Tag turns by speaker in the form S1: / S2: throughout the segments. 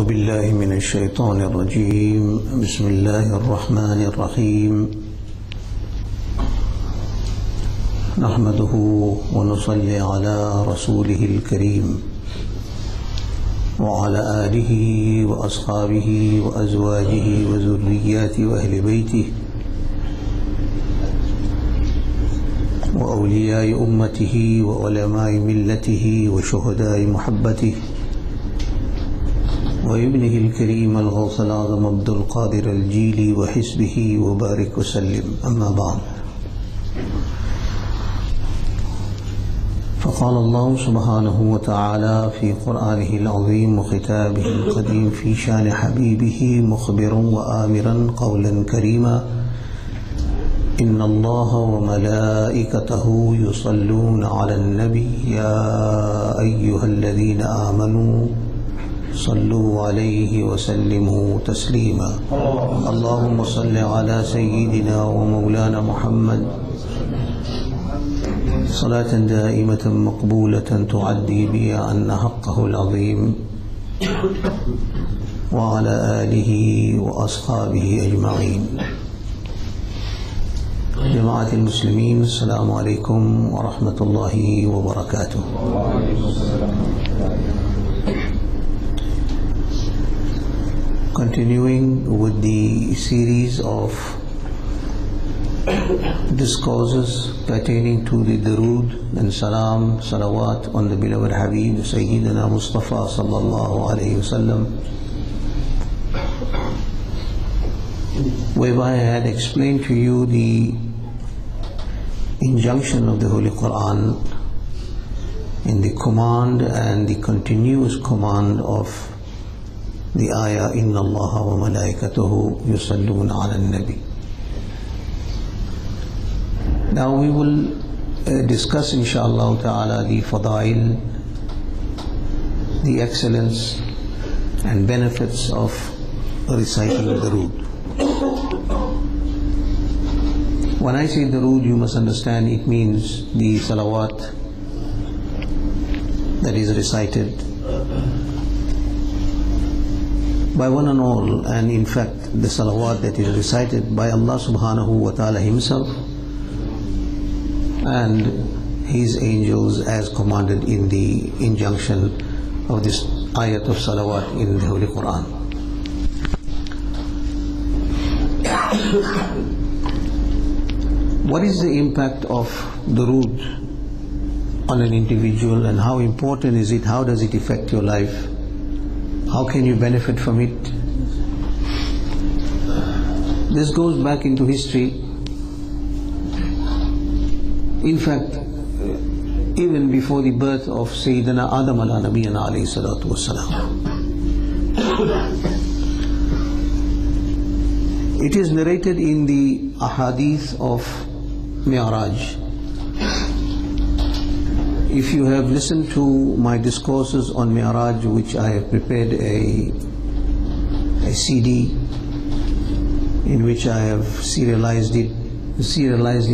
S1: أعوذ بالله من الشيطان الرجيم بسم الله الرحمن الرحيم نحمده ونصلي على رسوله الكريم وعلى آله وأصحابه وأزواجه وذرياته وأهل بيته وأولياء أمته وعلماء ملته وشهداء محبته وابنه الكريم الغوث-الأعظم عبدul القادر الجيلي وحزبه وبارك وسلم. أما بعد، فقال الله سبحانه وتعالى في قرآنه العظيم وخطابه القديم في شان حبيبه مخبرا وآمرا قولا كريما: إن الله وملائكته يصلون على النبي يا أيها الذين آمنوا صلوا عليه وسلموا تسليما. اللهم صل على سيدنا ومولانا محمد صلاة دائمة مقبولة تعدي بها عنا حقه العظيم وعلى آله وأصحابه أجمعين. جماعة المسلمين، السلام عليكم ورحمة الله وبركاته. Continuing with the series of discourses pertaining to the durood and salam, salawat on the beloved Habib Sayyidina Mustapha sallallahu alayhi wasallam, whereby I had explained to you the injunction of the Holy Quran in the command and the continuous command of the ayah Inna Allah wa malaikatuhu yusalluna ala nabi. Now we will discuss inshaAllah ta'ala the fadail, the excellence and benefits of reciting the durood. When I say durood, you must understand it means the salawat that is recited by one and all, and in fact the salawat that is recited by Allah subhanahu wa ta'ala himself and his angels as commanded in the injunction of this ayat of salawat in the Holy Quran. What is the impact of durood on an individual, and how important is it? How does it affect your life? How can you benefit from it? This goes back into history. In fact, even before the birth of Sayyidina Adam ala Nabiyana alayhi salatu wassalam. It is narrated in the ahadith of Mi'raj. If you have listened to my discourses on Mi'raj, which I have prepared a CD in which I have serialized the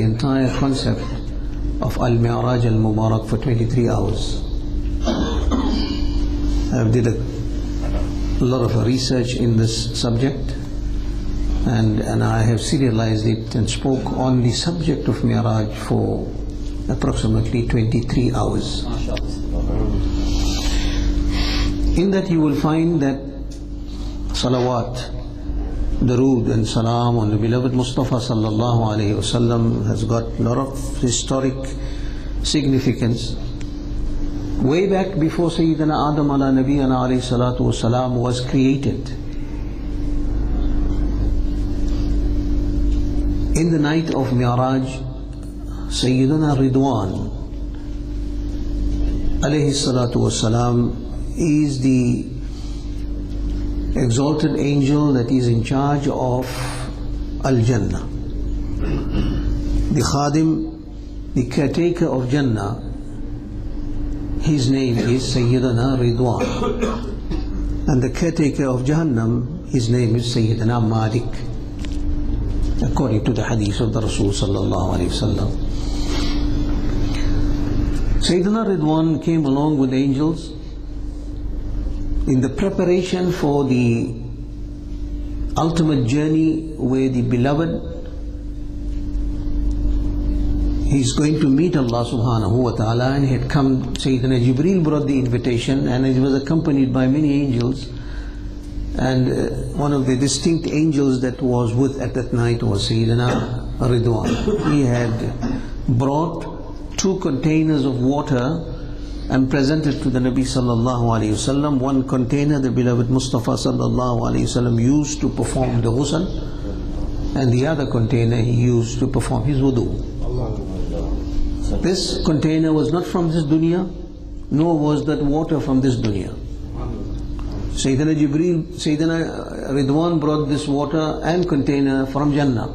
S1: entire concept of Al-Mi'raj Al-Mubarak for 23 hours. I have did a lot of research in this subject, and I have serialized it and spoke on the subject of Mi'raj for approximately 23 hours. In that you will find that salawat, durood and salam on the beloved Mustapha sallallahu alayhi wasallam has got a lot of historic significance. Way back before Sayyidina Adam ala Nabiyana alayhi salatu wasalam was created, in the night of Mi'raj, Sayyidina Ridwan alayhi salatu wassalam is the exalted angel that is in charge of Al-Jannah. The Khadim, the caretaker of Jannah, his name is Sayyidina Ridwan. And the caretaker of Jahannam, his name is Sayyidina Malik, according to the hadith of the Rasul sallallahu alayhi wasallam. Sayyidina Ridwan came along with angels in the preparation for the ultimate journey where the beloved, he's going to meet Allah subhanahu wa ta'ala, and he had come, Sayyidina Jibreel brought the invitation, and he was accompanied by many angels, and one of the distinct angels that was with at that night was Sayyidina Ridwan. He had brought 2 containers of water and presented to the Nabi sallallahu alayhi wasallam. One container the beloved Mustapha sallallahu alayhi wasallam used to perform the ghusl, and the other container he used to perform his wudu. This container was not from this dunya, nor was that water from this dunya. Sayyidina Ridwan brought this water and container from Jannah,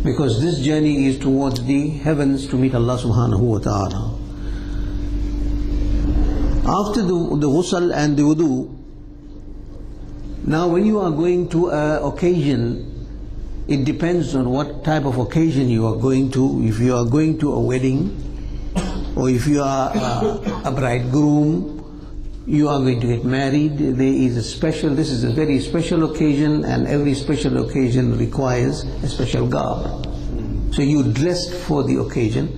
S1: because this journey is towards the heavens to meet Allah subhanahu wa ta'ala. After the ghusl and the wudu, now when you are going to an occasion, it depends on what type of occasion you are going to. If you are going to a wedding, or if you are a bridegroom, you are going to get married, there is a special, this is a very special occasion, and every special occasion requires a special garb. So you dressed for the occasion.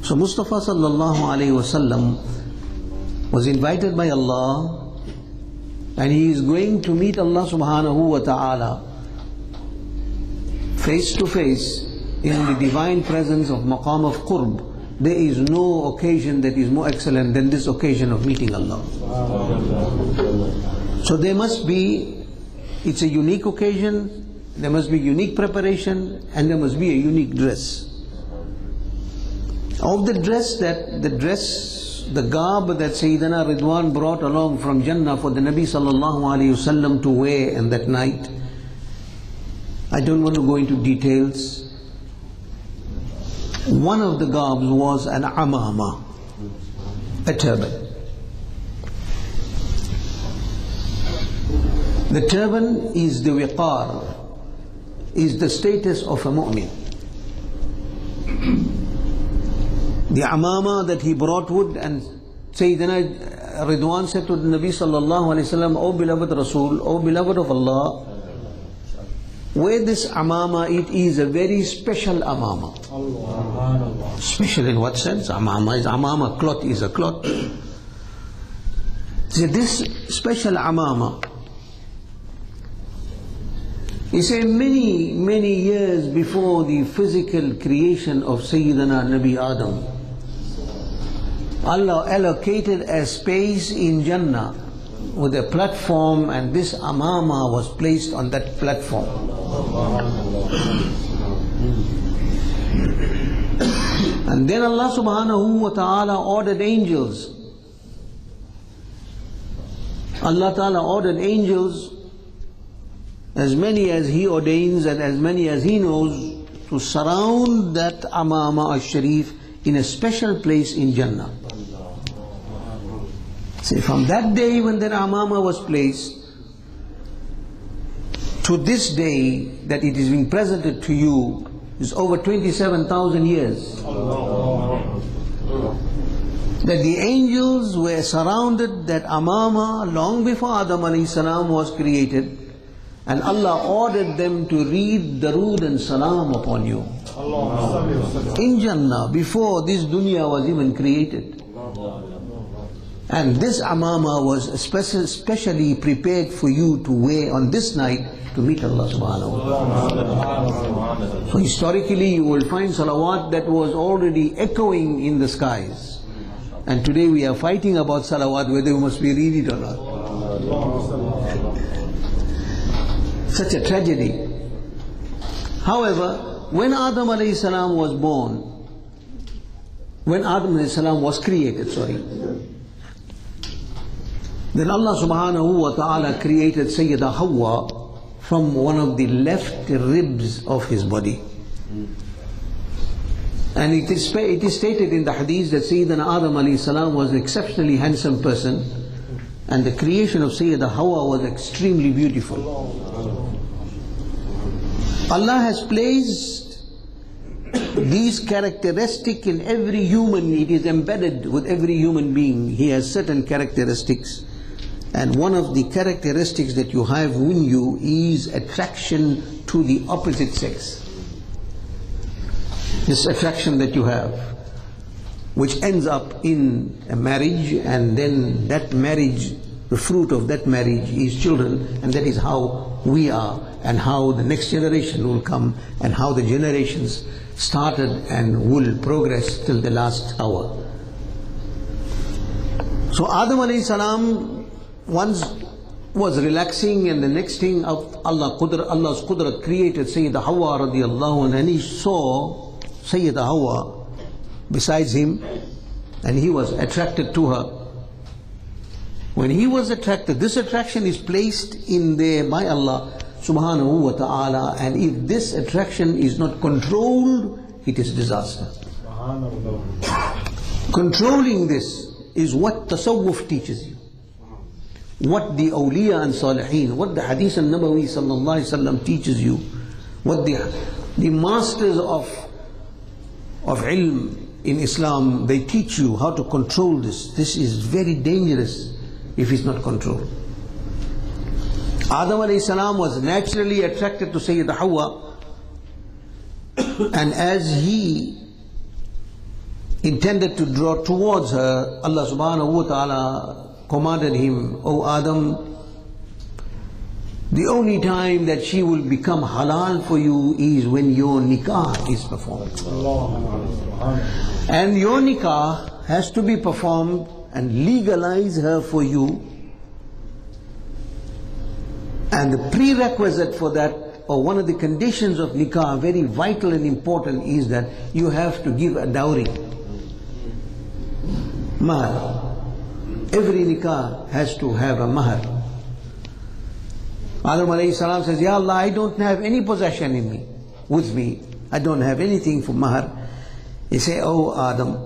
S1: So Mustapha sallallahu alayhi wasallam was invited by Allah, and he is going to meet Allah subhanahu wa ta'ala face to face in the divine presence of maqam of qurb. There is no occasion that is more excellent than this occasion of meeting Allah. So there must be, it's a unique occasion, there must be unique preparation, and there must be a unique dress. Of the dress, the garb that Sayyidina Ridwan brought along from Jannah for the Nabi sallallahu alayhi wasallam to wear on that night, I don't want to go into details. One of the garbs was an amama, a turban. The turban is the wiqar, is the status of a mu'min. The amama that he brought would, and Sayyidina Ridwan said to the Nabi sallallahu alayhi wasallam, O beloved Rasul, O beloved of Allah, wear this amama, it is a very special amama. Special in what sense? Amama is amama, cloth is a cloth. So this special amama, he said many years before the physical creation of Sayyidina Nabi Adam, Allah allocated a space in Jannah with a platform, and this amama was placed on that platform. And then Allah subhanahu wa ta'ala ordered angels. Allah ta'ala ordered angels, as many as He ordains and as many as He knows, to surround that amama al-sharif in a special place in Jannah. See, from that day when that amama was placed to this day that it is being presented to you is over 27,000 years. That the angels were surrounded that amama long before Adam alayhi salam was created, and Allah ordered them to read durood and salam upon you in Jannah before this dunya was even created. And this amama was specially prepared for you to wear on this night to meet Allah subhanahu wa ta'ala. So historically you will find salawat that was already echoing in the skies. And today we are fighting about salawat, whether we must be read it or not. Such a tragedy. However, when Adam alayhi salam was born, when Adam alayhi salam was created, then Allah subhanahu wa ta'ala created Sayyida Hawa from one of the left ribs of his body. And it is stated in the hadith that Sayyidina Adam alayhi salam was an exceptionally handsome person, and the creation of Sayyida Hawa was extremely beautiful. Allah has placed these characteristics in every human. It is embedded with every human being. He has certain characteristics And one of the characteristics that you have in you is attraction to the opposite sex. This attraction that you have, which ends up in a marriage, and then that marriage, the fruit of that marriage is children, and that is how we are, and how the next generation will come, and how the generations started and will progress till the last hour. So Adam alayhi salam once was relaxing, and the next thing Allah's Qudrat created Sayyidah Hawa radiallahu anha, and he saw Sayyidah Hawa besides him, and he was attracted to her. When he was attracted, this attraction is placed in there by Allah subhanahu wa ta'ala, and if this attraction is not controlled, it is disaster. Controlling this is what tasawwuf teaches you, what the awliya and salihin, what the hadith al-nabawi sallallahu alayhi wa sallam teaches you, what the masters of ilm in Islam, they teach you how to control this. This is very dangerous if it's not controlled. Adam alayhi salam was naturally attracted to Sayyidah Hawa, and as he intended to draw towards her, Allah subhanahu wa ta'ala commanded him, "O Adam, the only time that she will become halal for you is when your nikah is performed. And your nikah has to be performed and legalize her for you. And the prerequisite for that, or one of the conditions of nikah, very vital and important, is that you have to give a dowry. Mahar. Every nikah has to have a mahar." Adam alayhi salam says, "Ya Allah, I don't have any possession in me, with me. I don't have anything for mahar." He said, "Oh Adam,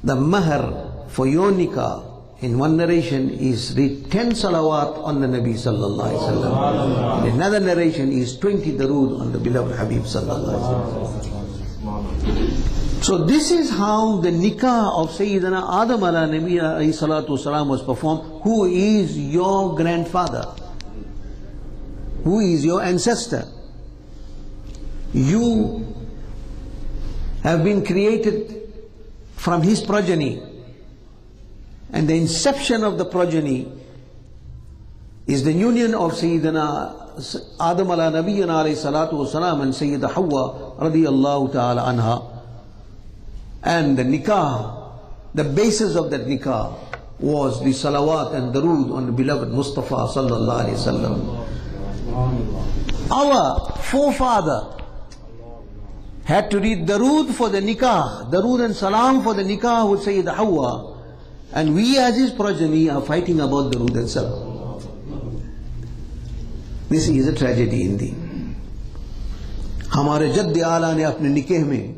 S1: the mahar for your nikah," in one narration, is read 10 salawat on the Nabi sallallahu alaihi wasallam. In another narration is 20 durood on the beloved Habib sallallahu alaihi wasallam. So this is how the nikah of Sayyidina Adam ala Nabi alayhi salatu wasalam was performed. Who is your grandfather? Who is your ancestor? You have been created from his progeny, and the inception of the progeny is the union of Sayyidina Adam ala Nabiyyina alayhi salatu wasalam and Sayyidah Hawa radiyallahu ta'ala anha. And the nikah, the basis of that nikah was the salawat and durood on the beloved Mustapha sallallahu alayhi wasallam. Our forefather had to read durood for the nikah, durood and salam for the nikah with Sayyidah Hawa, and we as his progeny are fighting about durood and salam. This is a tragedy indeed. हमारे जद्द आला ने अपने निकाह में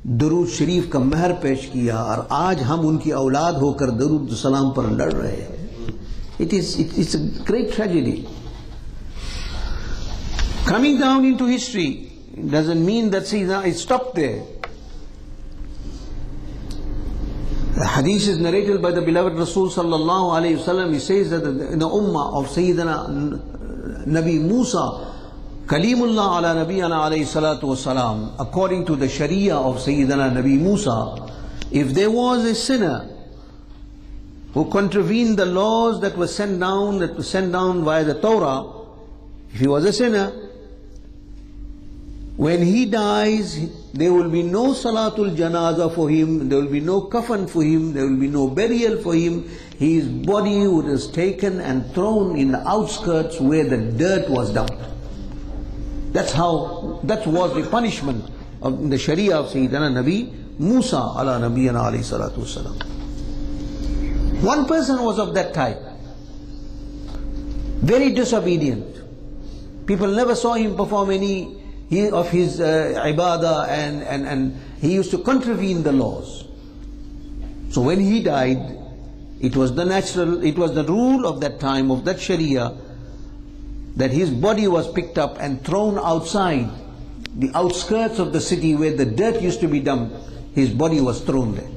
S1: दुरूद शरीफ का महर पेश किया, और आज हम उनकी औलाद होकर दुरूद सलाम पर लड़ रहे हैं. It's a great tragedy. Coming down into history doesn't mean that it stopped there. The hadith is narrated by the beloved Rasul sallallahu alayhi wasallam. He says that in the ummah of Sayyidina Nabi Musa, Kalimullah ala Nabiyana alayhi salatu wasalam, according to the Sharia of Sayyidina Nabi Musa, if there was a sinner who contravened the laws that were sent down via the Torah, if he was a sinner, when he dies, there will be no salatul janazah for him, there will be no kafan for him, there will be no burial for him. His body was taken and thrown in the outskirts where the dirt was dumped. That was the punishment of the Sharia of Sayyidina Nabi Musa ala Nabiyana alayhi salatu wasalam. One person was of that type, very disobedient. People never saw him perform any of his ibadah, and he used to contravene the laws. So when he died, it was the rule of that time, of that Sharia, that his body was picked up and thrown outside the outskirts of the city where the dirt used to be dumped. His body was thrown there.